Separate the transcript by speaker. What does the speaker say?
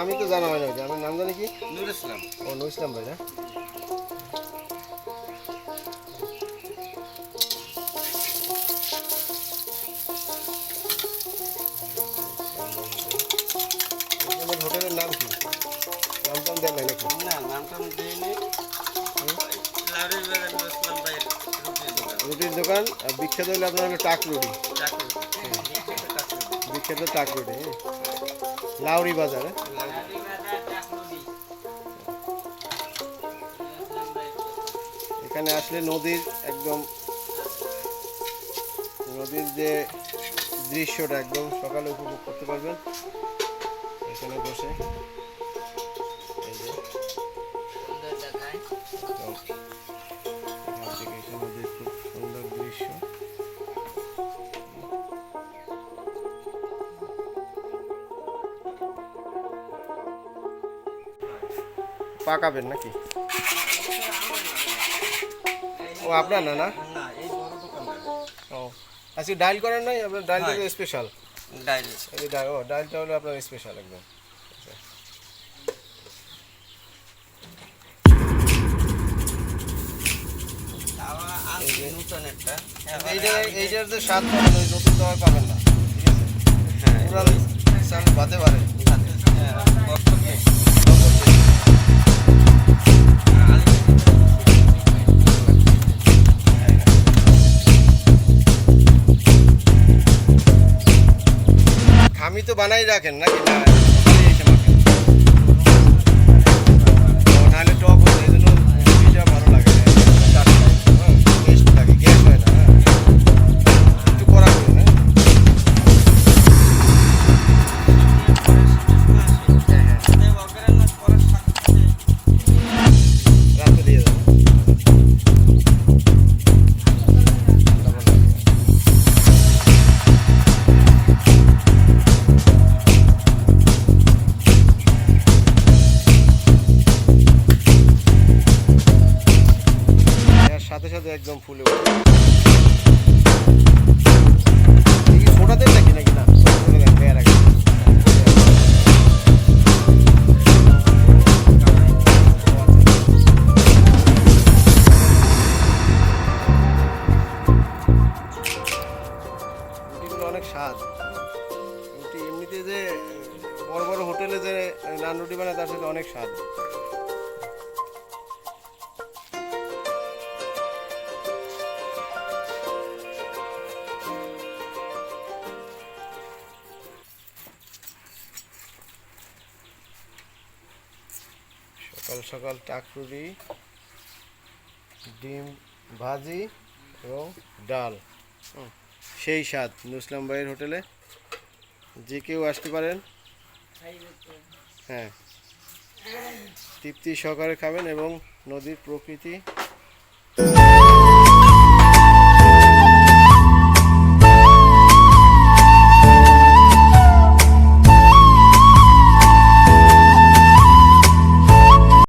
Speaker 1: নামই তো জানা হয় না, আমার নাম জানি কি?
Speaker 2: নুর ইসলাম।
Speaker 1: ও নুর ইসলাম ভাই না? আপনাদের হোটেলের নাম কি? নাম টাম দেন নাই নাকি?
Speaker 2: না, নামটা আমি দিইনি। লাউরির বাজার নুর ইসলাম ভাইয়ের রুটির দোকান।
Speaker 1: রুটির দোকান, আর বিখ্যাত হলে আপনার হলো টাক রুটি।
Speaker 2: চাকরি। বিখ্যাত চাকরি।
Speaker 1: বিখ্যাত টাক রুটি, হ্যাঁ। লাউরি বাজার, হ্যাঁ? এখানে আসলে নদীর একদম নদীর যে দৃশ্যটা একদম সকালে উপভোগ করতে পারবেন এখানে বসে। এই যে একদম এখান থেকে এসে নদীর খুব সুন্দর দৃশ্য। পাকাবেন নাকি? ও আপনার না? না,
Speaker 2: না, এই বড় দোকানটা।
Speaker 1: ও আজকে ডাইল করেন নাই? আপনার ডাইলটা
Speaker 2: হয়।
Speaker 1: স্পেশাল।
Speaker 2: ডাইল।
Speaker 1: এই যে ডাইল, ও ডাইলটা হলো আপনার স্পেশাল একদম।
Speaker 2: আর নতুন একটা।
Speaker 1: এইটার যে স্বাদ পাবেন ওই নতুন দাওয়ায় পাবেন না, ঠিক আছে?
Speaker 2: হ্যাঁ,
Speaker 1: পুরান চাল বাদে পারে। খামি তো বানাই রাখেন নাকি? না বাড়ি এসে মাখেন? ও, নাহলে টক হতো, এই জন্য রুটিটা ভালো লাগে না, টেস্ট লাগে, গ্যাস হয় না, হ্যাঁ। একটু কড়া করুন, হ্যাঁ। রাত্রে দিয়ে দেবো। এর সাথে সাথে একদম ফুলে উঠে। এই কি সোডা দেন নাকি? নাকি না, সোডা দেন গায়ে রাখেন। রুটিগুলো অনেক স্বাদ। রুটি এমনিতে যে বড় বড় হোটেলে যে নান রুটি বানায় তার সাথে অনেক স্বাদ। সকাল সকাল টাক রুটি, ডিম ভাজি এবং ডাল, সেই স্বাদ নুর ইসলাম ভাইয়ের হোটেলে। যে কেউ আসতে পারেন, হ্যাঁ, তৃপ্তি সহকারে খাবেন এবং নদীর প্রকৃতি